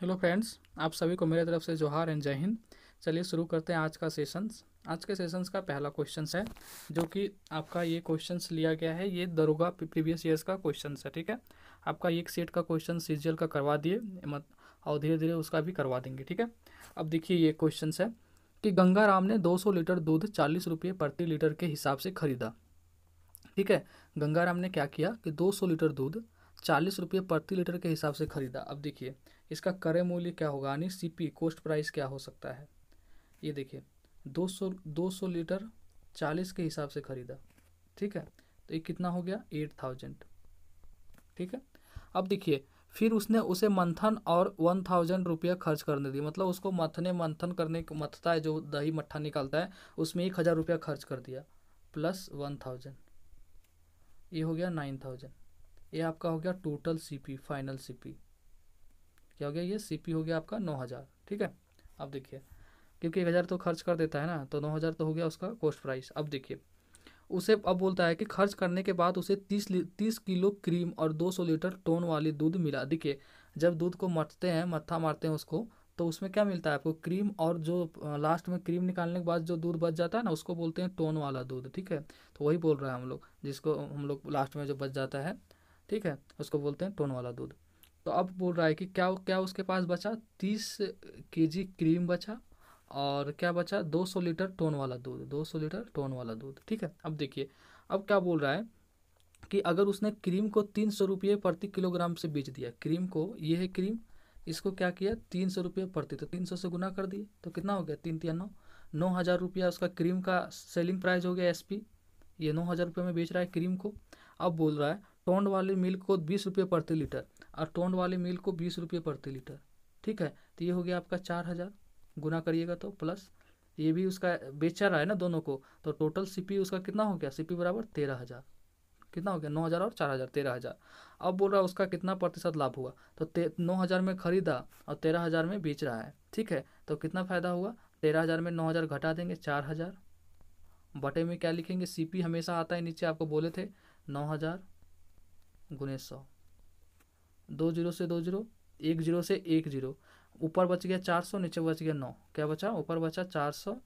Hello friends, आप सभी को मेरे तरफ से जोहार एंड जय हिंद। चलिए शुरू करते हैं आज का सेशंस। आज के सेशंस का पहला क्वेश्चंस है जो कि आपका ये क्वेश्चंस लिया गया है, ये दरोगा प्रीवियस ईयर्स का क्वेश्चंस है। ठीक है, आपका एक सेट का क्वेश्चन सीजीएल का करवा दिए मत, और धीरे धीरे उसका भी करवा देंगे। ठीक है, अब देखिए ये क्वेश्चंस है कि गंगाराम ने 200 लीटर दूध 40 रुपये प्रति लीटर के हिसाब से खरीदा। ठीक है, गंगाराम ने क्या किया कि 200 लीटर दूध 40 रुपये प्रति लीटर के हिसाब से खरीदा। अब देखिए इसका क्रय मूल्य क्या होगा, यानी सीपी कॉस्ट प्राइस क्या हो सकता है। ये देखिए 200 लीटर 40 के हिसाब से खरीदा। ठीक है, तो ये कितना हो गया 8000। ठीक है, अब देखिए फिर उसने उसे मंथन और 1000 रुपया खर्च करने दिया, मतलब उसको मंथन करने मथता है जो दही मट्ठा निकालता है, उसमें 1000 रुपया खर्च कर दिया प्लस 1000, ये हो गया 9000। ये आपका हो गया टोटल सीपी, फाइनल सीपी क्या हो गया, ये सीपी हो गया आपका 9000। ठीक है, अब देखिए क्योंकि 1000 तो खर्च कर देता है ना, तो 9000 तो हो गया उसका कॉस्ट प्राइस। अब देखिए उसे अब बोलता है कि खर्च करने के बाद उसे 30 किलो क्रीम और 200 लीटर टोन वाली दूध मिला। देखिए जब दूध को मथते हैं, मत्था मारते हैं उसको, तो उसमें क्या मिलता है आपको, क्रीम, और जो लास्ट में क्रीम निकालने के बाद जो दूध बच जाता है ना, उसको बोलते हैं टोन वाला दूध। ठीक है, तो वही बोल रहा है हम लोग, जिसको हम लोग लास्ट में जो बच जाता है, ठीक है, उसको बोलते हैं टोन वाला दूध। तो अब बोल रहा है कि क्या क्या उसके पास बचा, 30 केजी क्रीम बचा, और क्या बचा 200 लीटर टोन वाला दूध, 200 लीटर टोन वाला दूध। ठीक है, अब देखिए अब क्या बोल रहा है कि अगर उसने क्रीम को 300 रुपये प्रति किलोग्राम से बेच दिया, क्रीम को, ये है क्रीम, इसको क्या किया 300 रुपये प्रति, तो 300 से गुना कर दिए, तो कितना हो गया 3 3 9, 9000 रुपया उसका क्रीम का सेलिंग प्राइस हो गया एसपी। ये 9000 रुपये में बेच रहा है क्रीम को। अब बोल रहा है टोंड वाले मिल्क को 20 रुपये प्रति लीटर, और टोंड वाले मिल्क को 20 रुपये प्रति लीटर। ठीक है, तो ये हो गया आपका 4000, गुना करिएगा तो प्लस ये भी उसका बेचा रहा है ना दोनों को, तो टोटल सीपी उसका कितना हो गया, सीपी बराबर 13000। कितना हो गया 9000 और 4000, 13000। अब बोल रहा है उसका कितना प्रतिशत लाभ हुआ, तो 9000 में खरीदा और 13000 में बेच रहा है। ठीक है, तो कितना फायदा हुआ, 13000 में 9000 घटा देंगे 4000, बटे में क्या लिखेंगे, सीपी हमेशा आता है नीचे, आपको बोले थे 9000 गुने 100, 2 जीरो से 2 जीरो, 1 जीरो से 1 जीरो, ऊपर बच गया 400, नीचे बच गया 9, क्या बचा, ऊपर बचा 400,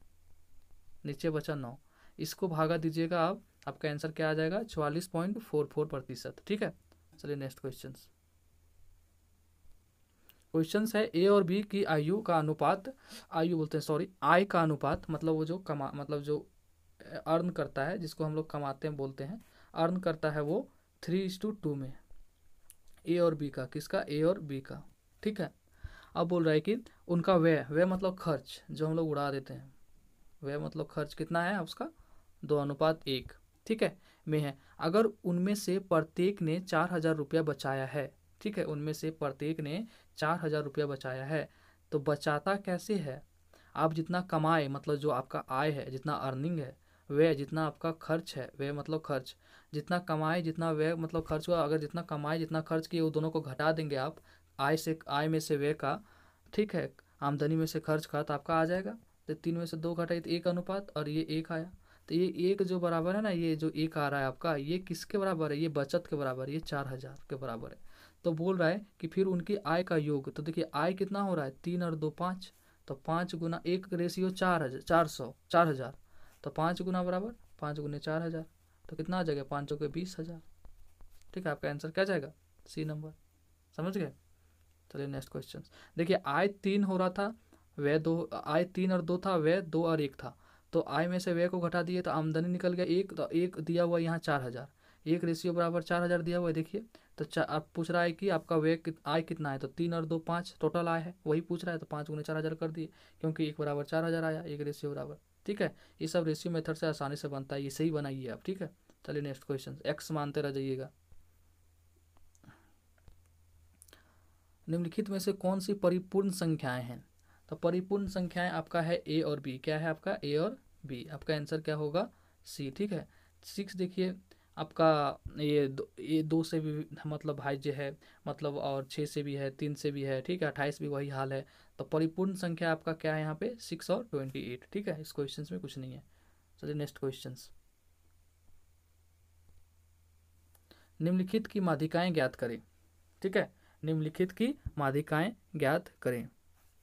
नीचे बचा 9, इसको भागा दीजिएगा आप, आपका आंसर क्या आ जाएगा 44.44%। ठीक है, चलिए नेक्स्ट क्वेश्चन। क्वेश्चन है ए और बी की आयु का अनुपात, आयु बोलते हैं सॉरी, आय का अनुपात, मतलब वो जो कमा, मतलब जो अर्न करता है, जिसको हम लोग कमाते हैं बोलते हैं, अर्न करता है वो 3:2 में, ए और बी का, किसका, ए और बी का। ठीक है, अब बोल रहा है कि उनका व्यय, व्यय मतलब खर्च जो हम लोग उड़ा देते हैं, व्यय मतलब खर्च कितना है उसका 2:1। ठीक है, में है, अगर उनमें से प्रत्येक ने 4000 रुपया बचाया है। ठीक है, उनमें से प्रत्येक ने 4000 रुपया बचाया है, तो बचाता कैसे है, आप जितना कमाए, मतलब जो आपका आय है, जितना अर्निंग है, व्यय जितना आपका खर्च है, व्यय मतलब खर्च, जितना कमाए जितना व्यय मतलब खर्च हुआ, अगर जितना कमाए जितना खर्च किए वो दोनों को घटा देंगे आप, आय से, आय में से व्यय का, ठीक है, आमदनी में से खर्च का, तो आपका आ जाएगा, तो 3 में से 2 घटाई तो 1 अनुपात, और ये 1 आया, तो ये 1 जो बराबर है ना, ये जो 1 आ रहा है आपका, ये किसके बराबर है, ये बचत के बराबर है, ये 4000 के बराबर है। तो बोल रहा है कि फिर उनकी आय का योग, तो देखिए आय कितना हो रहा है 3 और 2 5, तो 5 गुना 1 रेशियो 4000, 4000, तो 5 गुना बराबर 5 गुने 4000, तो कितना आ जाएगा 5 के 20,000। ठीक है, आपका आंसर क्या जाएगा, सी नंबर। समझ गए, चलिए नेक्स्ट क्वेश्चन। देखिए आय 3 हो रहा था, व्यय 2, आय 3 और 2 था, व्यय 2 और 1 था, तो आय में से व्यय को घटा दिए तो आमदनी निकल गया 1, तो 1 दिया हुआ यहाँ 4000, 1 रेशियो बराबर 4000 दिया हुआ है। देखिए तो आप पूछ रहा है कि आपका व्यय आय कितना है, तो 3 और 2 5 टोटल आय है, वही पूछ रहा है, तो 5 गुने 4000 कर दिए, क्योंकि 1 बराबर 4000 आया, 1 रेशियो बराबर। ठीक है, ये सब रेशियो मेथड से आसानी से बनता है, ये सही बनाइए आप। ठीक है, चलिए नेक्स्ट क्वेश्चन, एक्स मानते रह जाइएगा। निम्नलिखित में से कौन सी परिपूर्ण संख्याएं हैं, तो परिपूर्ण संख्याएं आपका है ए और बी, क्या है आपका ए और बी, आपका आंसर क्या होगा सी। ठीक है, 6 देखिए आपका, ये 2 से भी मतलब भाज्य है, मतलब और 6 से भी है, 3 से भी है, ठीक है, 28 भी वही हाल है, तो परिपूर्ण संख्या आपका क्या है यहाँ पे 6 और 28। ठीक है, इस क्वेश्चन में कुछ नहीं है। चलिए नेक्स्ट क्वेश्चन, निम्नलिखित की माध्यिकाएं ज्ञात करें। ठीक है, निम्नलिखित की माध्यिकाएं ज्ञात करें।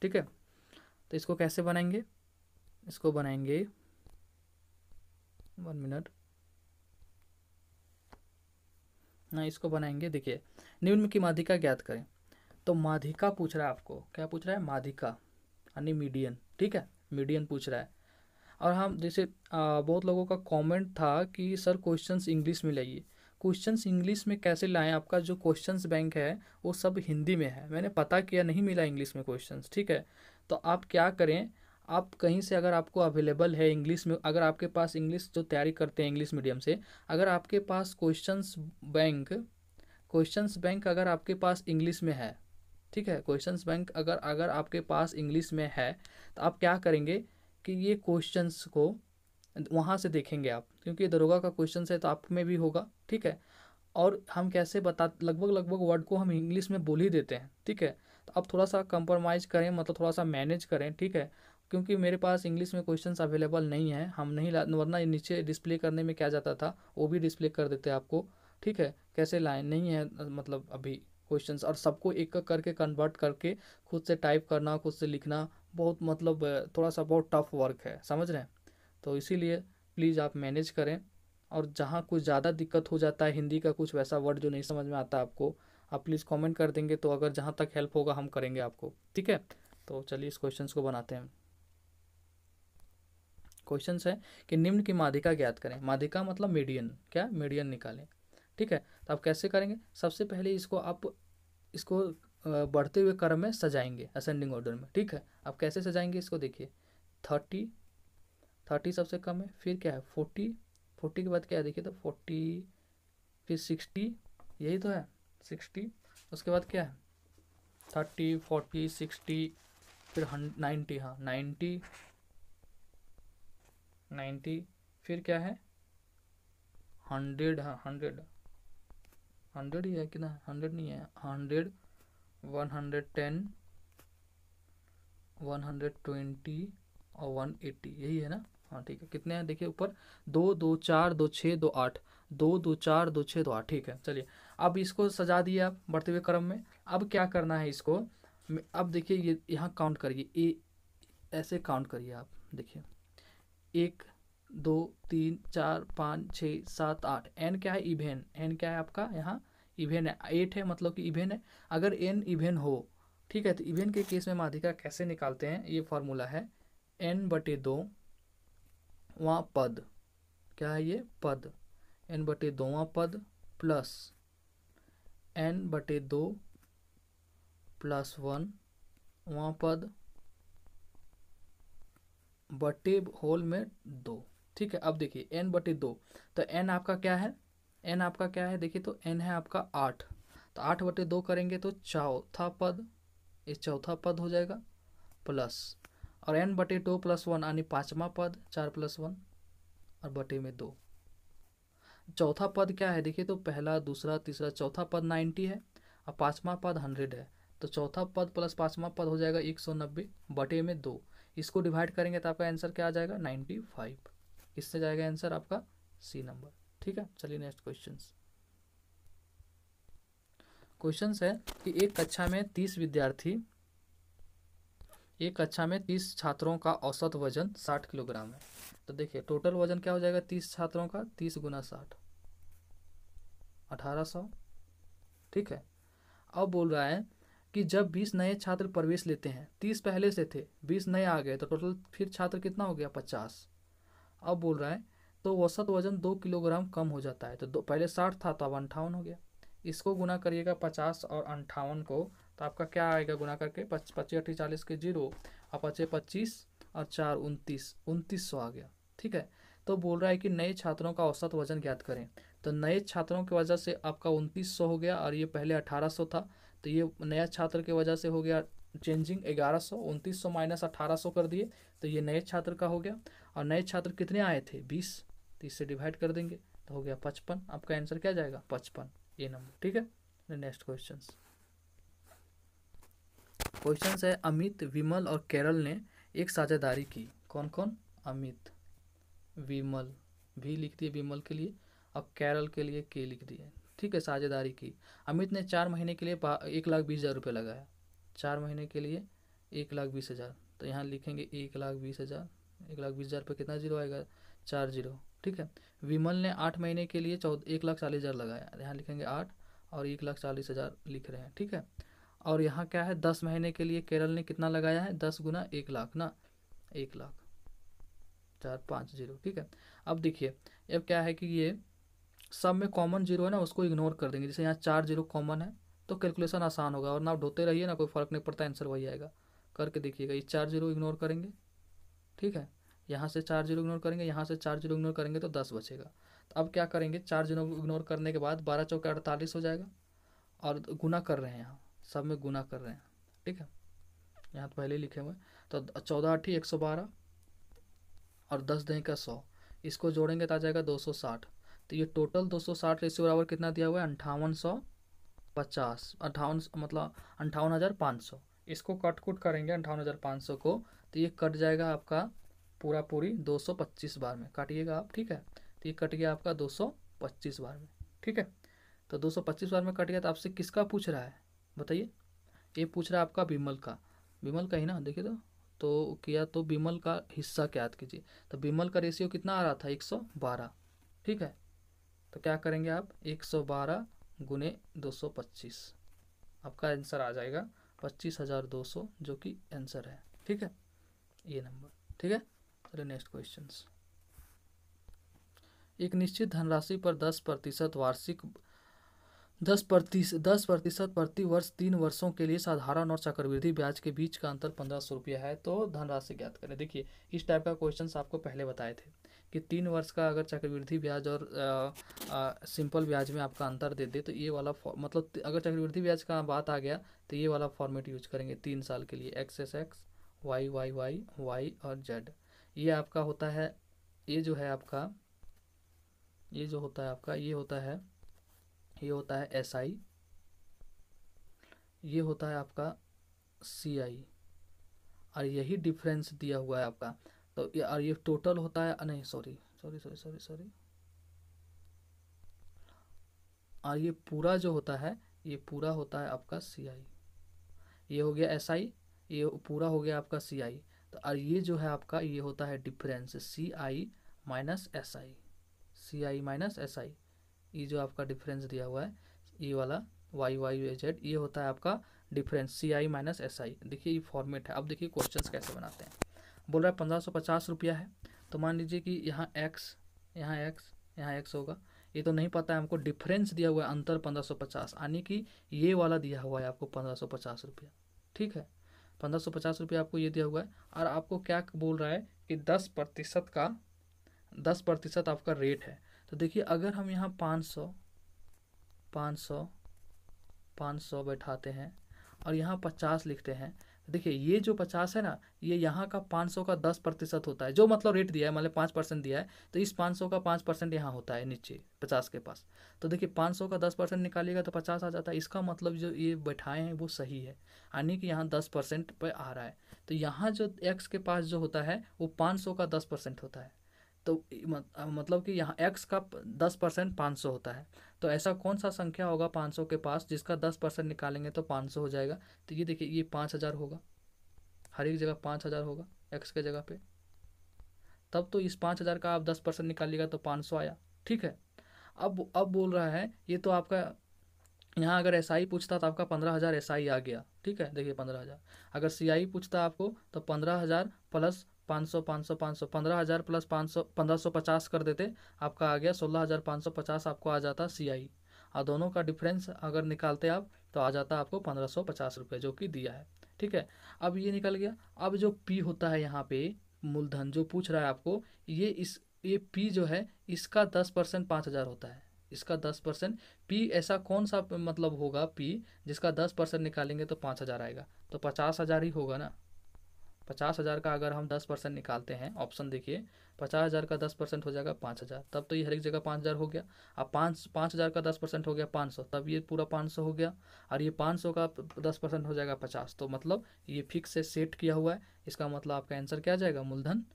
ठीक है, तो इसको कैसे बनाएंगे, इसको बनाएंगे 1 मिनट ना, इसको बनाएंगे। देखिए, निम्न की माध्यिका ज्ञात करें, तो माध्यिका पूछ रहा है आपको, क्या पूछ रहा है, माध्यिका यानी मीडियन। ठीक है, मीडियन पूछ रहा है। और हम जैसे बहुत लोगों का कमेंट था कि सर क्वेश्चंस इंग्लिश में लाइए। क्वेश्चंस इंग्लिश में कैसे लाएं, आपका जो क्वेश्चंस बैंक है वो सब हिंदी में है। मैंने पता किया, नहीं मिला इंग्लिश में क्वेश्चंस। ठीक है, तो आप क्या करें, आप कहीं से अगर आपको अवेलेबल है इंग्लिश में, अगर आपके पास इंग्लिश जो तैयारी करते हैं इंग्लिश मीडियम से, अगर आपके पास क्वेश्चंस बैंक अगर आपके पास इंग्लिश में है, ठीक है, क्वेश्चंस बैंक अगर अगर आपके पास इंग्लिश में है, तो आप क्या करेंगे कि ये क्वेश्चंस को वहाँ से देखेंगे आप, क्योंकि दरोगा का क्वेश्चन है तो आप में भी होगा। ठीक है, और हम कैसे बता, लगभग वर्ड को हम इंग्लिश में बोल ही देते हैं। ठीक है, तो आप थोड़ा सा कंप्रोमाइज़ करें, मतलब थोड़ा सा मैनेज करें। ठीक है, क्योंकि मेरे पास इंग्लिश में क्वेश्चंस अवेलेबल नहीं है, हम नहीं वरना ये नीचे डिस्प्ले करने में क्या जाता था, वो भी डिस्प्ले कर देते आपको। ठीक है, कैसे लाएं, नहीं है मतलब अभी क्वेश्चंस, और सबको एक एक करके कन्वर्ट करके खुद से टाइप करना, खुद से लिखना, बहुत मतलब थोड़ा सा बहुत टफ वर्क है, समझ रहे हैं। तो इसीलिए प्लीज़ आप मैनेज करें, और जहाँ कुछ ज़्यादा दिक्कत हो जाता है, हिंदी का कुछ वैसा वर्ड जो नहीं समझ में आता आपको, आप प्लीज़ कमेंट कर देंगे, तो अगर जहाँ तक हेल्प होगा हम करेंगे आपको। ठीक है, तो चलिए इस क्वेश्चंस को बनाते हैं। क्वेश्चंस है कि निम्न की माध्यिका ज्ञात करें। माध्यिका मतलब मीडियन, क्या मीडियन निकालें। ठीक है, तो आप कैसे करेंगे, सबसे पहले इसको बढ़ते हुए क्रम में सजाएंगे, असेंडिंग ऑर्डर में। ठीक है, आप कैसे सजाएंगे इसको, देखिए 30 सबसे कम है, फिर क्या है 40 के बाद क्या है, देखिए तो 40, फिर 60, यही तो है 60, उसके बाद क्या है 30 40 60, फिर 90, हाँ 90, फिर क्या है 100, हाँ 100 ही है कि ना, 100 नहीं है, 100, 110, 120 और 180, यही है ना। हाँ ठीक है, कितने हैं देखिए ऊपर, 2 2 4 2 6 2 8, 2 2 4 2 6 2 8। ठीक है, चलिए अब इसको सजा दिए आप बढ़ते हुए क्रम में। अब क्या करना है इसको, अब देखिए ये यहाँ काउंट करिए, ऐसे काउंट करिए आप, देखिए 1 2 3 4 5 6 7 8। एन क्या है, इवेन, एन क्या है आपका यहाँ इवेन है, 8 है, मतलब कि इवेन है। अगर एन इवेन हो, ठीक है, तो इवेन के केस में माध्यिका कैसे निकालते हैं, ये फॉर्मूला है n/2 वहाँ पद, क्या है ये पद, n/2 वहाँ पद प्लस n/2 + 1 वहाँ पद बटे होल में 2। ठीक है, अब देखिए n/2, तो n आपका क्या है, n आपका क्या है, देखिए तो n है आपका 8, तो 8/2 करेंगे तो चौथा पद, ये चौथा पद हो जाएगा, प्लस और n/2 + 1 यानी पाँचवा पद, 4 + 1 और बटे में 2। चौथा पद क्या है, देखिए तो पहला दूसरा तीसरा चौथा पद 90 है और पाँचवा पद 100 है, तो चौथा पद प्लस पाँचवा पद हो जाएगा 190 बटे में 2। इसको डिवाइड करेंगे तो आपका आंसर क्या आ जाएगा 95। इससे जाएगा आंसर आपका सी नंबर। ठीक है, चलिए नेक्स्ट क्वेश्चंस है कि एक कक्षा में 30 छात्रों का औसत वजन 60 किलोग्राम है। तो देखिए टोटल वजन क्या हो जाएगा 30 छात्रों का, 30 × 60 1800। ठीक है, अब बोल रहा है कि जब 20 नए छात्र प्रवेश लेते हैं, 30 पहले से थे, 20 नए आ गए, तो टोटल फिर छात्र कितना हो गया 50। अब बोल रहा है तो औसत वजन 2 किलोग्राम कम हो जाता है, तो पहले 60 था तो अब 58 हो गया। इसको गुना करिएगा 50 और 58 को, तो आपका क्या आएगा गुना करके, 25 8 40 के 0 और 5 25 और 4 2900 आ गया। ठीक है, तो बोल रहा है कि नए छात्रों का औसत वजन ज्ञात करें, तो नए छात्रों की वजह से आपका 2900 हो गया, और ये पहले 1800 था, तो ये नया छात्र की वजह से हो गया चेंजिंग 1100, 2900 - 1800 कर दिए, तो ये नए छात्र का हो गया। और नए छात्र कितने आए थे 20, तो इससे डिवाइड कर देंगे तो हो गया 55। आपका आंसर क्या जाएगा 55, ये नंबर। ठीक है, नेक्स्ट क्वेश्चन है अमित, विमल और केरल ने एक साझेदारी की। कौन कौन, अमित, विमल, भी लिख दिए विमल के लिए, और केरल के लिए के लिख दिए। ठीक है, साझेदारी की। अमित ने 4 महीने के लिए 1,20,000 रुपये लगाया, 4 महीने के लिए 1,20,000, तो यहाँ लिखेंगे 1,20,000, 1,20,000 पे कितना जीरो आएगा, 4 जीरो। ठीक है। विमल ने 8 महीने के लिए 1,40,000 लगाया, यहाँ लिखेंगे 8 और 1,40,000 लिख रहे हैं। ठीक है। और यहाँ क्या है, 10 महीने के लिए केरल ने कितना लगाया है, 10 गुना 1,00,000 ना, 1,00,000, 4 5 जीरो। ठीक है। अब देखिए, अब क्या है कि ये सब में कॉमन जीरो है ना, उसको इग्नोर कर देंगे। जैसे यहाँ 4 जीरो कॉमन है तो कैलकुलेशन आसान होगा, और ना ढोते रहिए ना, कोई फर्क नहीं पड़ता, आंसर वही आएगा। करके देखिएगा, ये 4 जीरो इग्नोर करेंगे। ठीक है। यहाँ से 4 जीरो इग्नोर करेंगे, यहाँ से 4 जीरो इग्नोर करेंगे तो 10 बचेगा। तो अब क्या करेंगे, 4 जीरो इग्नोर करने के बाद 12 चौके 48 हो जाएगा, और गुना कर रहे हैं, यहाँ सब में गुना कर रहे हैं। ठीक है। यहाँ तो पहले ही लिखे हुए हैं, तो 14 8 112 और 10 दें का 100, इसको जोड़ेंगे तो आ जाएगा 260। तो ये टोटल 260 रेशियो बराबर कितना दिया हुआ है, 5850, 58 मतलब 58,500। इसको कट कुट करेंगे 58,500 को, तो ये कट जाएगा आपका पूरा पूरी 225 बार में, काटिएगा आप। ठीक है। तो ये कट गया आपका 225 बार में। ठीक है। तो 225 बार में कट गया, तो आपसे किसका पूछ रहा है बताइए, ये पूछ रहा है आपका विमल का, विमल का ही ना, देखिए तो किया तो विमल का हिस्सा क्या याद कीजिए। तो विमल का रेशियो कितना आ रहा था, 112। ठीक है। तो क्या करेंगे आप, 112 गुने 225, आपका आंसर आ जाएगा 25,200, जो कि आंसर है। ठीक है, ये नंबर। ठीक है। चलिए नेक्स्ट क्वेश्चन। एक निश्चित धनराशि पर 10% वार्षिक 10% प्रति वर्ष 3 वर्षों के लिए साधारण और चक्रवृद्धि ब्याज के बीच का अंतर 1,500 रुपया है, तो धनराशि ज्ञात करें। देखिए, इस टाइप का क्वेश्चन आपको पहले बताए थे कि 3 वर्ष का अगर चक्रवृद्धि ब्याज और सिंपल ब्याज में आपका अंतर दे दे, तो ये वाला मतलब अगर चक्रवृद्धि ब्याज का बात आ गया तो ये वाला फॉर्मेट यूज करेंगे 3 साल के लिए, XS Y Y Y Y और जेड। ये आपका होता है, ये जो है आपका, ये जो होता है आपका, ये होता है SI, ये होता है आपका CI, और यही डिफरेंस दिया हुआ है आपका। तो और ये टोटल होता है, नहीं सॉरी, और ये पूरा जो होता है, ये पूरा होता है आपका CI। ये हो गया SI, ये पूरा हो गया आपका CI। तो और ये जो है आपका, ये होता है difference CI minus SI, CI minus SI। ये जो आपका डिफरेंस दिया हुआ है, ये वाला वाई वाई जेड, ये होता है आपका डिफरेंस CI माइनस SI। देखिए ये फॉर्मेट है। अब देखिए क्वेश्चंस कैसे बनाते हैं। बोल रहा है 1,550 रुपया है, तो मान लीजिए कि यहाँ x, यहाँ x होगा। ये तो नहीं पता है हमको, डिफरेंस दिया हुआ है अंतर 1,550, यानी कि ये वाला दिया हुआ है आपको 1,550 रुपया। ठीक है, 1,550 रुपया आपको ये दिया हुआ है, और आपको क्या बोल रहा है कि 10% आपका रेट है। तो देखिए, अगर हम यहाँ 500 बैठाते हैं और यहाँ 50 लिखते हैं, देखिए ये जो 50 है ना, ये यहाँ का 500 का 10% होता है, जो मतलब रेट दिया है, मतलब 5% दिया है, तो इस 500 का 5% यहाँ होता है नीचे 50 के पास। तो देखिए 500 का 10% निकालिएगा तो 50 आ जाता है। इसका मतलब जो ये बैठाए हैं वो सही है, यानी कि यहाँ 10% पे आ रहा है। तो यहाँ जो x के पास जो होता है वो 500 का 10% होता है। तो मतलब कि यहाँ x का 10% 500 होता है। तो ऐसा कौन सा संख्या होगा 500 के पास जिसका 10% निकालेंगे तो 500 हो जाएगा। तो ये देखिए, ये 5,000 होगा, हर एक जगह 5,000 होगा x के जगह पे। तब तो इस 5,000 का आप 10% निकालिएगा तो 500 आया। ठीक है। अब बोल रहा है, ये तो आपका यहाँ अगर SI पूछता तो आपका 15,000 SI आ गया। ठीक है, देखिए 15,000। अगर CI पूछता आपको तो 15,000 प्लस 500 500 500, 15,000 प्लस 500, 1,550 कर देते, आपका आ गया 16,550 आपको आ जाता CI। और दोनों का डिफरेंस अगर निकालते आप तो आ जाता आपको 1,550 रुपये, जो कि दिया है। ठीक है। अब ये निकल गया। अब जो P होता है यहाँ पे मूलधन जो पूछ रहा है आपको, ये P जो है इसका 10% 5,000 होता है, इसका 10%। P ऐसा कौन सा मतलब होगा P जिसका 10% निकालेंगे तो 5,000 आएगा, तो 50,000 ही होगा ना। 50,000 का अगर हम 10% निकालते हैं, ऑप्शन देखिए, 50,000 का 10% हो जाएगा 5,000, तब तो ये हर एक जगह 5,000 हो गया। अब 5,000 का 10% हो गया 500, तब ये पूरा 500 हो गया। और ये 500 का 10% हो जाएगा 50, तो मतलब ये फिक्स से सेट किया हुआ है। इसका मतलब आपका आंसर क्या आ जाएगा, मूलधन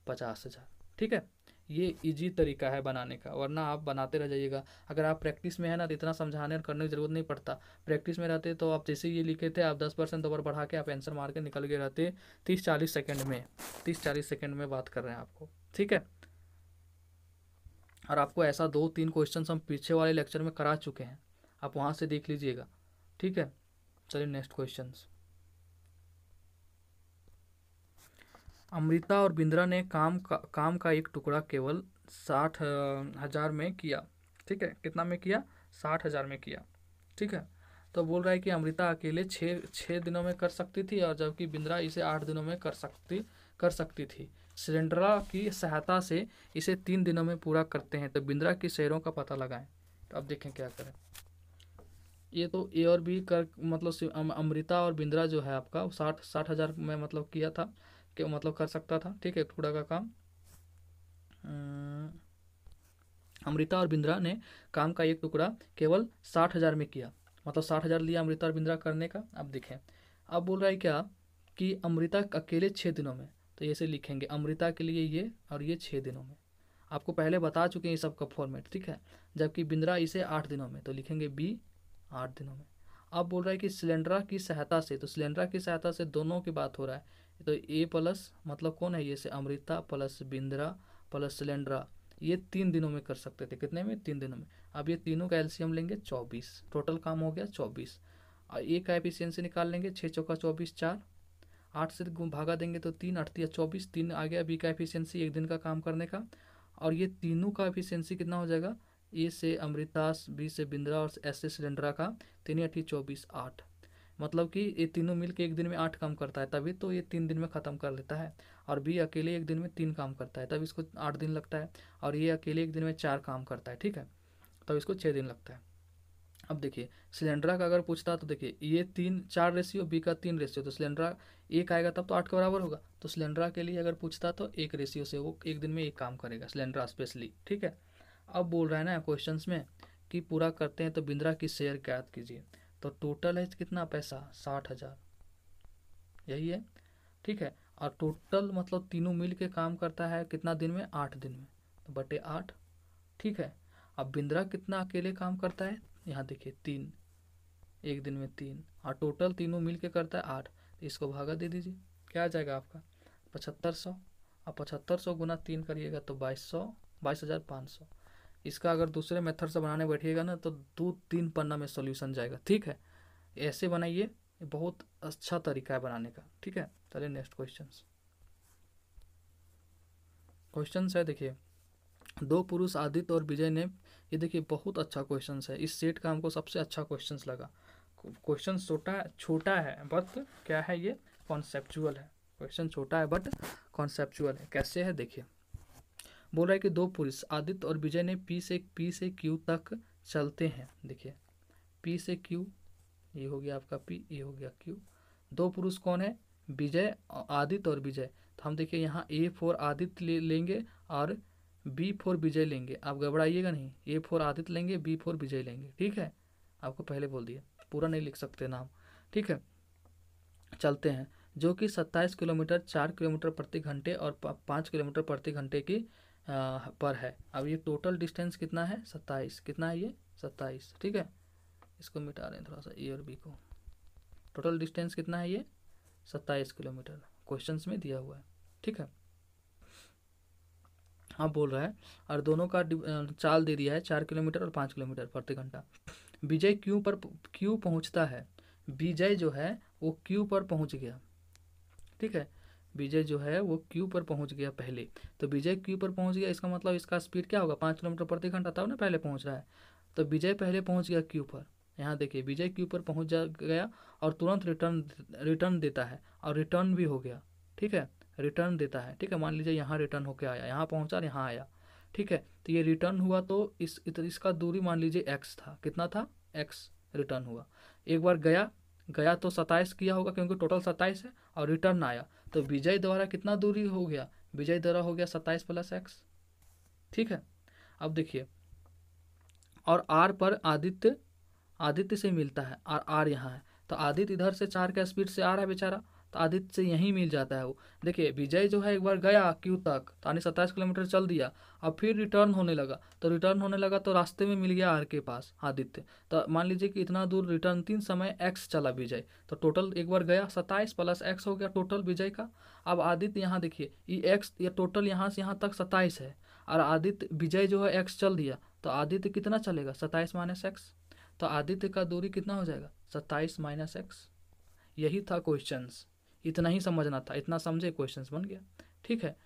50,000। ठीक है, ये इजी तरीका है बनाने का, वरना आप बनाते रह जाइएगा। अगर आप प्रैक्टिस में है ना तो इतना समझाने और करने की जरूरत नहीं पड़ता। प्रैक्टिस में रहते तो आप जैसे ये लिखे थे, आप 10% ओवर बढ़ा के आप आंसर मार के निकल गए रहते 30-40 सेकेंड में। 30-40 सेकेंड में बात कर रहे हैं आपको, ठीक है। और आपको ऐसा 2-3 क्वेश्चन हम पीछे वाले लेक्चर में करा चुके हैं, आप वहाँ से देख लीजिएगा, ठीक है। चलिए नेक्स्ट क्वेश्चन। अमृता और बिंद्रा ने काम का एक टुकड़ा केवल 60,000 में किया, ठीक है। कितना में किया? 60,000 में किया, ठीक है। तो बोल रहा है कि अमृता अकेले छः दिनों में कर सकती थी, और जबकि बिंद्रा इसे 8 दिनों में कर सकती थी। सिलेंडरा की सहायता से इसे 3 दिनों में पूरा करते हैं, तो बिंद्रा की शेयरों का पता लगाएं। तो अब देखें क्या करें। ये तो ए और बी कर मतलब अमृता और बिंद्रा जो है आपका 60,000 में मतलब किया था, कि मतलब कर सकता था, ठीक है, टुकड़ा का काम। अमृता और बिंद्रा ने काम का एक टुकड़ा केवल 60,000 में किया, मतलब 60,000 लिया अमृता और बिंद्रा करने का। अब देखें, अब बोल रहा है क्या कि अमृता अकेले 6 दिनों में, तो ऐसे लिखेंगे अमृता के लिए ये और ये 6 दिनों में। आपको पहले बता चुके हैं ये सब का फॉर्मेट, ठीक है। जबकि बिंद्रा इसे 8 दिनों में, तो लिखेंगे बी 8 दिनों में। अब बोल रहा है कि सिलेंडरा की सहायता से, तो सिलेंडरा की सहायता से दोनों की बात हो रहा है, तो ए प्लस मतलब कौन है ये से अमृता प्लस बिंद्रा प्लस सिलेंडरा, ये 3 दिनों में कर सकते थे। कितने में? 3 दिनों में। अब ये तीनों का एलसीएम लेंगे 24, टोटल काम हो गया 24। और ए का एफिशिएंसी निकाल लेंगे, 6 चौका 24, 4, 8 से भागा देंगे तो 3, 8 या 24, 3 आ गया बी का एफिशिएंसी एक दिन का काम करने का। और ये तीनों का एफिशिएंसी कितना हो जाएगा? ए से अमृता, बी से बिंद्रा और एस से सिलेंडरा का 3 8 24 8, मतलब कि ये तीनों मिलकर एक दिन में 8 काम करता है, तभी तो ये 3 दिन में ख़त्म कर लेता है। और बी अकेले एक दिन में 3 काम करता है, तब इसको 8 दिन लगता है। और ये अकेले एक दिन में 4 काम करता है, ठीक है, तब इसको 6 दिन लगता है। अब देखिए सिलेंडरा का अगर पूछता तो देखिए ये 4 रेशियो, बी का 3 रेशियो, तो सिलेंडरा 1 आएगा तब तो 8 के बराबर होगा। तो सिलेंडरा के लिए अगर पूछता तो 1 रेशियो से वो एक दिन में 1 काम करेगा सिलेंडरा स्पेशली, ठीक है। अब बोल रहा है ना क्वेश्चन में कि पूरा करते हैं तो बिंद्रा की शेयर ज्ञात कीजिए। तो टोटल है कितना पैसा? 60,000, यही है, ठीक है। और टोटल मतलब तीनों मिल के काम करता है कितना दिन में? 8 दिन में, तो बटे 8, ठीक है। अब बिंद्रा कितना अकेले काम करता है? यहाँ देखिए 3, एक दिन में 3, और टोटल तीनों मिल के करता है 8, तो इसको भागा दे दीजिए, क्या आ जाएगा आपका? 7500। अब 7500 गुना 3 करिएगा तो 22,500। इसका अगर दूसरे मेथड से बनाने बैठिएगा ना तो 2-3 पन्ना में सॉल्यूशन जाएगा, ठीक है। ऐसे बनाइए, बहुत अच्छा तरीका है बनाने का, ठीक है। चलिए नेक्स्ट क्वेश्चन है, देखिए 2 पुरुष आदित्य और विजय ने, ये देखिए बहुत अच्छा क्वेश्चन है, इस सेट का हमको सबसे अच्छा क्वेश्चन लगा। क्वेश्चन छोटा है बट क्या है, ये कॉन्सेप्चुअल है। क्वेश्चन छोटा है बट कॉन्सेप्चुअल है। कैसे है देखिए, बोल रहा है कि 2 पुरुष आदित्य और विजय ने पी से क्यू तक चलते हैं। देखिए पी से क्यू, ये हो गया आपका पी, ये हो गया क्यू। 2 पुरुष कौन है? विजय, आदित्य और विजय। तो हम देखिए यहाँ ए फॉर आदित्य लेंगे और बी फॉर विजय लेंगे, आप घबराइएगा नहीं। ए फॉर आदित्य लेंगे, बी फॉर विजय लेंगे, ठीक है। आपको पहले बोल दिया, पूरा नहीं लिख सकते नाम, ठीक है। चलते हैं, जो कि 27 किलोमीटर 4 किलोमीटर प्रति घंटे और 5 किलोमीटर प्रति घंटे की पर है। अब ये टोटल डिस्टेंस कितना है? 27, कितना है ये? 27, ठीक है। इसको मिटा रहे हैं थोड़ा सा, ए और बी को। टोटल डिस्टेंस कितना है ये? 27 किलोमीटर क्वेश्चन में दिया हुआ है, ठीक है। हाँ बोल रहा है, और दोनों का चाल दे दिया है 4 किलोमीटर और 5 किलोमीटर प्रति घंटा। विजय क्यू पहुंचता है, विजय जो है वो क्यू पर पहुंच गया, ठीक है। विजय जो है वो क्यू पर पहुंच गया पहले, तो विजय क्यू पर पहुंच गया, इसका मतलब इसका स्पीड क्या होगा? 5 किलोमीटर प्रति घंटा, तब ना पहले पहुंच रहा है। तो विजय पहले पहुंच गया क्यू पर, यहाँ देखिए विजय क्यू पर पहुंच गया और तुरंत रिटर्न देता है, और रिटर्न भी हो गया, ठीक है। रिटर्न देता है, ठीक है। मान लीजिए यहाँ रिटर्न होके आया, यहाँ पहुँचा और यहाँ आया, ठीक है। तो ये रिटर्न हुआ, तो इसका दूरी मान लीजिए एक्स था, कितना था? एक्स रिटर्न हुआ। एक बार गया तो 27 किया होगा क्योंकि टोटल 27 है, और रिटर्न आया, तो विजय द्वारा कितना दूरी हो गया? विजय द्वारा हो गया 27 + x, ठीक है। अब देखिए, और आर पर आदित्य से मिलता है, और आर यहाँ है, तो आदित्य इधर से 4 के स्पीड से आ रहा है बेचारा, तो आदित्य से यहीं मिल जाता है वो। देखिए विजय जो है एक बार गया क्यू तक, तो यानी 27 किलोमीटर चल दिया, अब फिर रिटर्न होने लगा, तो रास्ते में मिल गया आर के पास आदित्य। तो मान लीजिए कि इतना दूर रिटर्न 3 समय एक्स चला विजय, तो टोटल एक बार गया 27 प्लस एक्स हो गया टोटल विजय का। अब आदित्य यहाँ देखिए ये एक्स, ये टोटल यहाँ से यहाँ तक 27 है, और आदित्य विजय जो है एक्स चल दिया, तो आदित्य कितना चलेगा 27 माइनस एक्स, तो आदित्य का दूरी कितना हो जाएगा 27 माइनस एक्स। यही था क्वेश्चंस, इतना ही समझना था, इतना समझे क्वेश्चंस बन गया। ठीक है,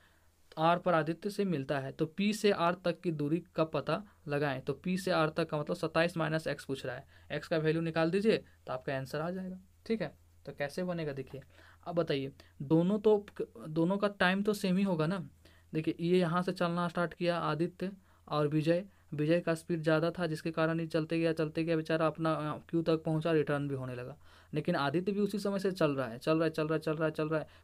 आर पर आदित्य से मिलता है, तो पी से आर तक की दूरी का पता लगाएं, तो पी से आर तक का मतलब 27 माइनस एक्स पूछ रहा है, एक्स का वैल्यू निकाल दीजिए तो आपका आंसर आ जाएगा। ठीक है, तो कैसे बनेगा देखिए। अब बताइए, दोनों का टाइम तो सेम ही होगा ना। देखिए ये यहाँ से चलना स्टार्ट किया आदित्य, और विजय का स्पीड ज़्यादा था, जिसके कारण ये चलते गया बेचारा, अपना क्यू तक पहुँचा, रिटर्न भी होने लगा। लेकिन आदित्य भी उसी समय से चल रहा है,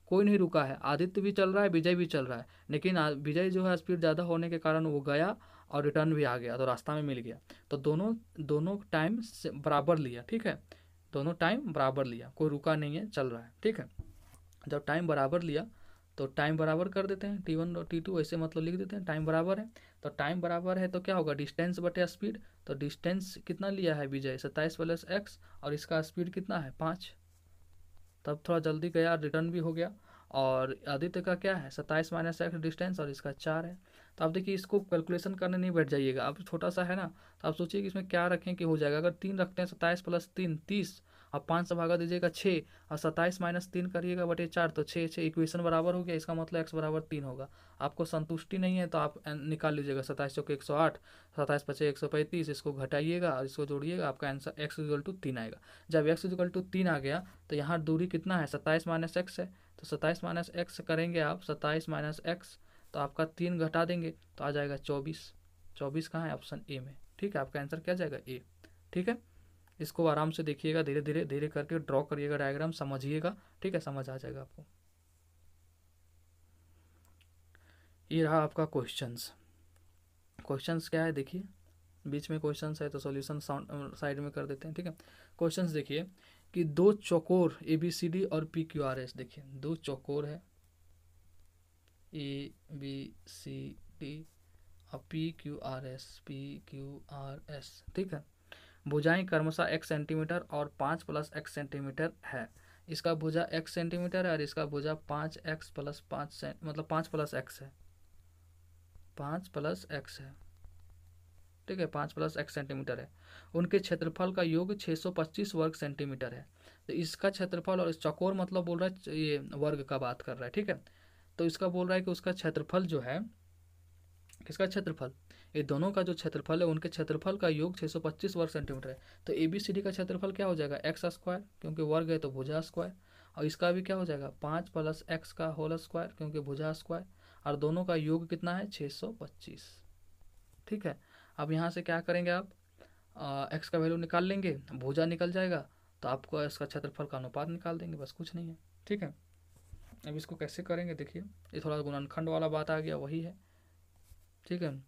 कोई नहीं रुका है, आदित्य भी चल रहा है, विजय भी चल रहा है, लेकिन विजय जो है स्पीड ज़्यादा होने के कारण वो गया और रिटर्न भी आ गया, तो रास्ता में मिल गया। तो दोनों टाइम बराबर लिया। ठीक है, दोनों टाइम बराबर लिया, कोई रुका नहीं है, चल रहा है। ठीक है, जब टाइम बराबर लिया तो टाइम बराबर कर देते हैं, T1 और T2 ऐसे मतलब लिख देते हैं, टाइम बराबर है। तो टाइम बराबर है तो क्या होगा, डिस्टेंस बटे स्पीड। तो डिस्टेंस कितना लिया है विजय 27 प्लस एक्स, और इसका स्पीड कितना है 5, तब थोड़ा जल्दी गया, रिटर्न भी हो गया। और आदित्य का क्या है 27 माइनस एक्स डिस्टेंस, और इसका 4 है। तो आप देखिए इसको कैलकुलेशन करने नहीं बैठ जाइएगा, अब छोटा सा है ना, तो आप सोचिए कि इसमें क्या रखें कि हो जाएगा। अगर 3 रखते हैं 27 प्लस 3 30, और 5 से भागा दीजिएगा 6, और 27 माइनस 3 करिएगा बटे 4, तो 6 इक्वेशन बराबर हो गया, इसका मतलब एक्स बराबर 3 होगा। आपको संतुष्टि नहीं है तो आप निकाल लीजिएगा 27 चौके 108, 27 पचे 135, इसको घटाइएगा और इसको जोड़िएगा, आपका आंसर एक्स इक्वल टू 3 आएगा। जब एक्स इक्वल टू 3 आ गया तो यहाँ दूरी कितना है 27 माइनस एक्स है, तो 27 माइनस एक्स करेंगे आप, 27 माइनस एक्स, तो आपका 3 घटा देंगे तो आ जाएगा 24। 24 कहाँ है, ऑप्शन ए में। ठीक है, आपका आंसर क्या जाएगा ए। ठीक है, इसको आराम से देखिएगा, धीरे करके ड्रॉ करिएगा, डायग्राम समझिएगा। ठीक है, समझ आ जाएगा आपको। ये रहा आपका क्वेश्चंस क्या है देखिए, बीच में क्वेश्चंस है तो सॉल्यूशन साइड में कर देते हैं। ठीक है, क्वेश्चंस देखिए कि 2 चौकोर ABCD और PQRS, देखिए 2 चौकोर है ABCD और PQRS। ठीक है, भुजाएं क्रमशः x सेंटीमीटर और 5 प्लस x सेंटीमीटर है। इसका भुजा x सेंटीमीटर है और इसका भुजा 5x प्लस 5 मतलब 5 प्लस x है, 5 प्लस x है। ठीक है, 5 प्लस x सेंटीमीटर है। उनके क्षेत्रफल का योग 625 वर्ग सेंटीमीटर है। तो इसका क्षेत्रफल, और इस चौकोर मतलब बोल रहा है ये वर्ग का बात कर रहा है। ठीक है, तो इसका बोल रहा है कि उसका क्षेत्रफल जो है, किसका क्षेत्रफल, ये दोनों का जो क्षेत्रफल है उनके क्षेत्रफल का योग 625 वर्ग सेंटीमीटर है। तो ABCD का क्षेत्रफल क्या हो जाएगा एक्स स्क्वायर, क्योंकि वर्ग है तो भुजा स्क्वायर, और इसका भी क्या हो जाएगा 5 प्लस एक्स का होल स्क्वायर, क्योंकि भुजा स्क्वायर, और दोनों का योग कितना है 625। ठीक है, अब यहाँ से क्या करेंगे आप, एक्स का वैल्यू निकाल लेंगे, भुजा निकल जाएगा, तो आपको इसका क्षेत्रफल का अनुपात निकाल देंगे, बस कुछ नहीं है। ठीक है, अब इसको कैसे करेंगे देखिए, ये थोड़ा गुणनखंड वाला बात आ गया, वही है। ठीक है,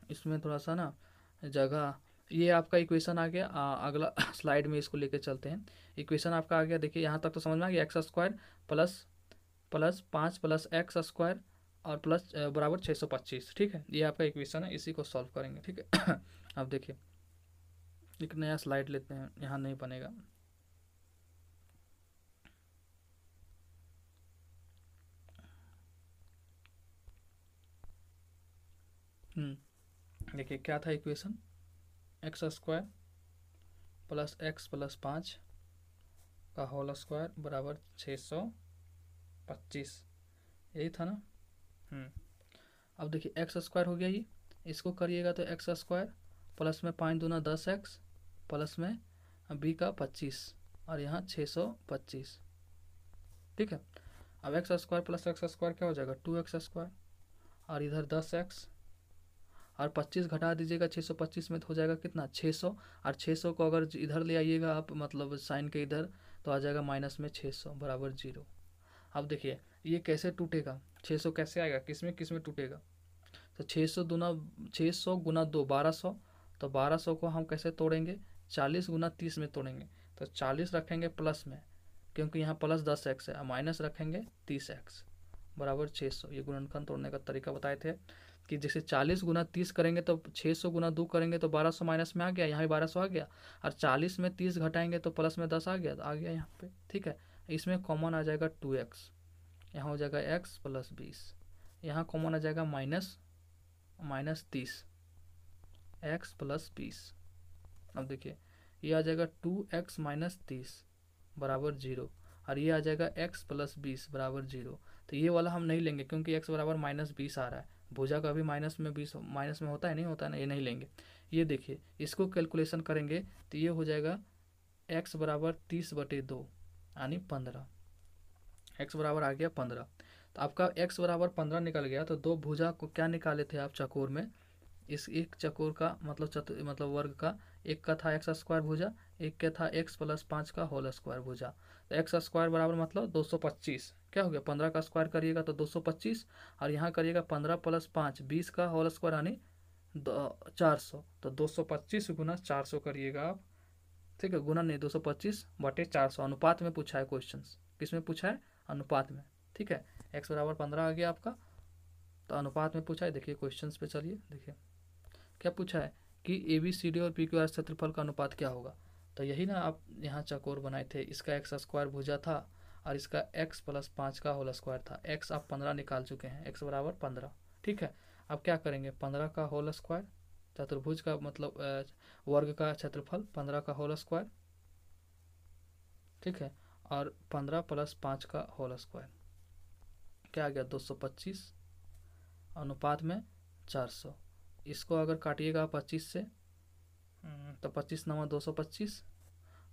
इसमें थोड़ा सा ना जगह, ये आपका इक्वेशन आ गया। अगला स्लाइड में इसको लेके चलते हैं। इक्वेशन आपका आ गया, देखिए यहाँ तक तो समझ में आ गया, x square plus 5 plus x square और प्लस बराबर 625। ठीक है, ये आपका इक्वेशन है, इसी को सॉल्व करेंगे। ठीक है अब देखिए एक नया स्लाइड लेते हैं, यहाँ नहीं बनेगा। देखिए क्या था इक्वेशन, एक्स स्क्वायर प्लस 5 का होल स्क्वायर बराबर 625, यही था ना। अब देखिए एक्स स्क्वायर हो गया, ये इसको करिएगा तो एक्स स्क्वायर प्लस में 5 दूना 10x प्लस में b का 25 और यहाँ 625। ठीक है, अब x square plus x square क्या हो जाएगा 2x स्क्वायर, और इधर 10x और 25 घटा दीजिएगा 625 में तो हो जाएगा कितना 600, और 600 को अगर इधर ले आइएगा आप, मतलब साइन के इधर, तो आ जाएगा माइनस में 600 बराबर 0। अब देखिए ये कैसे टूटेगा, 600 कैसे आएगा, किस में टूटेगा, तो 600 गुना 2 1200, तो 1200 को हम कैसे तोड़ेंगे 40 गुना 30 में तोड़ेंगे, तो 40 रखेंगे प्लस में, क्योंकि यहाँ प्लस 10x है, माइनस रखेंगे 30x बराबर 600। ये गुणनखंड तोड़ने का तरीका बताए थे कि जैसे 40 गुना 30 करेंगे तो 600 गुना 2 करेंगे तो 1200 माइनस में आ गया, यहाँ भी 1200 आ गया, और 40 में 30 घटाएंगे तो प्लस में 10 आ गया, तो आ गया यहाँ पे। ठीक है, इसमें कॉमन आ जाएगा 2x, यहाँ हो जाएगा x प्लस 20, यहाँ कॉमन आ जाएगा माइनस 30 x प्लस 20। अब देखिए ये आ जाएगा 2x माइनस 30 बराबर 0, और ये आ जाएगा x प्लस 20 बराबर 0। तो ये वाला हम नहीं लेंगे क्योंकि x बराबर माइनस 20 आ रहा है, भुजा का भी माइनस में 20 माइनस में होता है, नहीं होता है ना, ये नहीं लेंगे। ये देखिए इसको कैलकुलेशन करेंगे तो ये हो जाएगा x बराबर 30/2 यानी 15, x बराबर आ गया 15। तो आपका x बराबर 15 निकल गया। तो दो भुजा को क्या निकाले थे आप चकोर में, इस एक चकोर का मतलब वर्ग का, एक का था एक्स स्क्वायर भुजा, एक का था x प्लस 5 का होल स्क्वायर भुजा। तो एक्स स्क्वायर बराबर मतलब 225, क्या हो गया 15 का स्क्वायर करिएगा तो 225, और यहाँ करिएगा 15 प्लस 5 20 का होल स्क्वायर यानी 400। तो 225 गुना 400 करिएगा आप, ठीक है, गुना नहीं 225/400। अनुपात में पूछा है क्वेश्चन, किस में पूछा है, अनुपात में। ठीक है, x बराबर 15 आ गया आपका, तो अनुपात में पूछा है। देखिए क्वेश्चन पे चलिए, देखिए क्या पूछा है कि ABCD और PQR क्षेत्रफल का अनुपात क्या होगा। तो यही ना आप यहाँ चकोर बनाए थे, इसका एक्स स्क्वायर भुजा था और इसका x प्लस 5 का होल स्क्वायर था। x आप 15 निकाल चुके हैं, x बराबर 15। ठीक है, अब क्या करेंगे 15 का होल स्क्वायर, चतुर्भुज का मतलब वर्ग का क्षेत्रफल 15 का होल स्क्वायर, ठीक है, और 15 प्लस 5 का होल स्क्वायर, क्या आ गया 225 अनुपात में 400। इसको अगर काटिएगा 25 से तो 25 9 225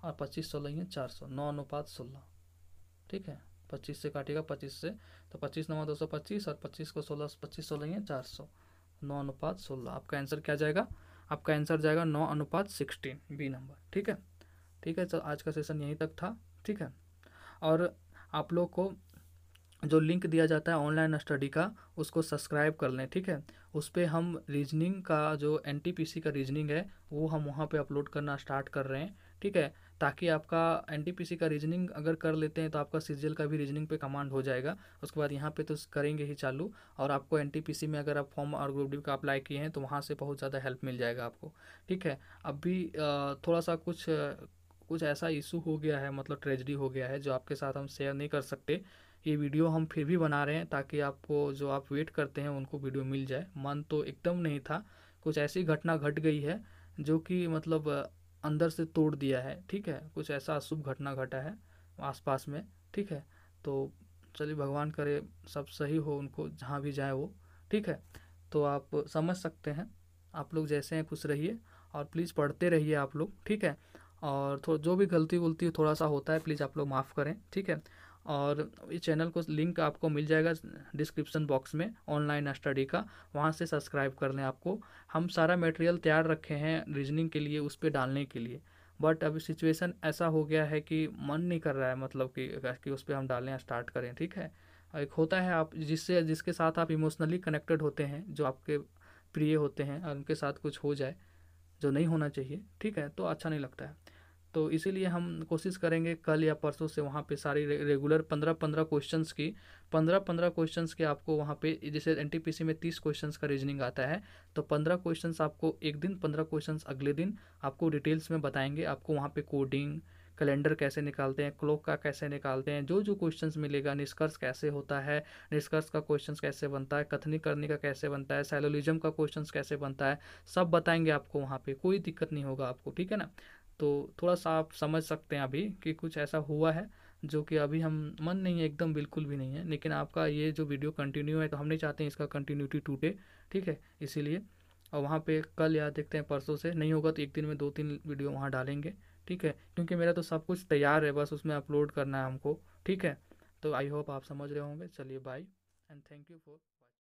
और 25 16 400, 9 अनुपात 16। ठीक है, 25 से काटिएगा 25 से तो 25 9 225 और 25 को 16 25 16 400, 9 अनुपात 16। आपका आंसर क्या जाएगा, आपका आंसर जाएगा 9 अनुपात 16, बी नंबर। ठीक है, ठीक है, चलो आज का सेशन यहीं तक था। ठीक है, और आप लोग को जो लिंक दिया जाता है ऑनलाइन स्टडी का उसको सब्सक्राइब कर लें। ठीक है, उस पर हम रीजनिंग का जो NTPC का रीजनिंग है वो हम वहाँ पे अपलोड करना स्टार्ट कर रहे हैं। ठीक है, ताकि आपका NTPC का रीजनिंग अगर कर लेते हैं तो आपका CGL का भी रीजनिंग पे कमांड हो जाएगा। उसके बाद यहाँ पे तो करेंगे ही चालू, और आपको NTPC में अगर आप फॉर्म और ग्रुप डी का अप्लाई किए हैं तो वहाँ से बहुत ज़्यादा हेल्प मिल जाएगा आपको। ठीक है, अभी थोड़ा सा कुछ ऐसा इशू हो गया है, मतलब ट्रेजेडी हो गया है जो आपके साथ हम शेयर नहीं कर सकते। ये वीडियो हम फिर भी बना रहे हैं ताकि आपको जो आप वेट करते हैं उनको वीडियो मिल जाए। मन तो एकदम नहीं था, कुछ ऐसी घटना घट गई है जो कि मतलब अंदर से तोड़ दिया है। ठीक है, कुछ ऐसा अशुभ घटना घटा है आसपास में। ठीक है, तो चलिए भगवान करे सब सही हो, उनको जहाँ भी जाए वो। ठीक है, तो आप समझ सकते हैं, आप लोग जैसे हैं खुश रहिए और प्लीज़ पढ़ते रहिए आप लोग। ठीक है, और जो भी गलती वलती थोड़ा सा होता है प्लीज़ आप लोग माफ़ करें। ठीक है, और इस चैनल को लिंक आपको मिल जाएगा डिस्क्रिप्शन बॉक्स में ऑनलाइन स्टडी का, वहाँ से सब्सक्राइब कर लें। आपको हम सारा मटेरियल तैयार रखे हैं रीजनिंग के लिए, उस पर डालने के लिए, बट अभी सिचुएशन ऐसा हो गया है कि मन नहीं कर रहा है, मतलब कि उस पर हम डालने स्टार्ट करें। ठीक है, एक होता है आप जिसके साथ आप इमोशनली कनेक्टेड होते हैं, जो आपके प्रिय होते हैं, और उनके साथ कुछ हो जाए जो नहीं होना चाहिए, ठीक है, तो अच्छा नहीं लगता है। तो इसीलिए हम कोशिश करेंगे कल या परसों से वहाँ पे सारी रेगुलर 15-15 क्वेश्चंस की 15-15 क्वेश्चंस के आपको वहाँ पे, जैसे NTPC में 30 क्वेश्चंस का रीजनिंग आता है, तो 15 क्वेश्चंस आपको एक दिन, 15 क्वेश्चंस अगले दिन आपको डिटेल्स में बताएंगे। आपको वहाँ पे कोडिंग, कैलेंडर कैसे निकालते हैं, क्लॉक का कैसे निकालते हैं, जो क्वेश्चंस मिलेगा, निष्कर्ष कैसे होता है, निष्कर्ष का क्वेश्चंस कैसे बनता है, कथनी करने का कैसे बनता है, सैलोलिज्म का क्वेश्चंस कैसे बनता है, सब बताएंगे आपको वहाँ पे, कोई दिक्कत नहीं होगा आपको। ठीक है ना, तो थोड़ा सा आप समझ सकते हैं अभी कि कुछ ऐसा हुआ है जो कि अभी हम मन नहीं है, एकदम बिल्कुल भी नहीं है, लेकिन आपका ये जो वीडियो कंटिन्यू है तो हम नहीं चाहते हैं इसका कंटिन्यूटी टूटे। ठीक है, इसीलिए, और वहाँ पे कल या देखते हैं परसों से, नहीं होगा तो एक दिन में 2-3 वीडियो वहाँ डालेंगे। ठीक है, क्योंकि मेरा तो सब कुछ तैयार है, बस उसमें अपलोड करना है हमको। ठीक है, तो आई होप आप समझ रहे होंगे। चलिए bye and thank you for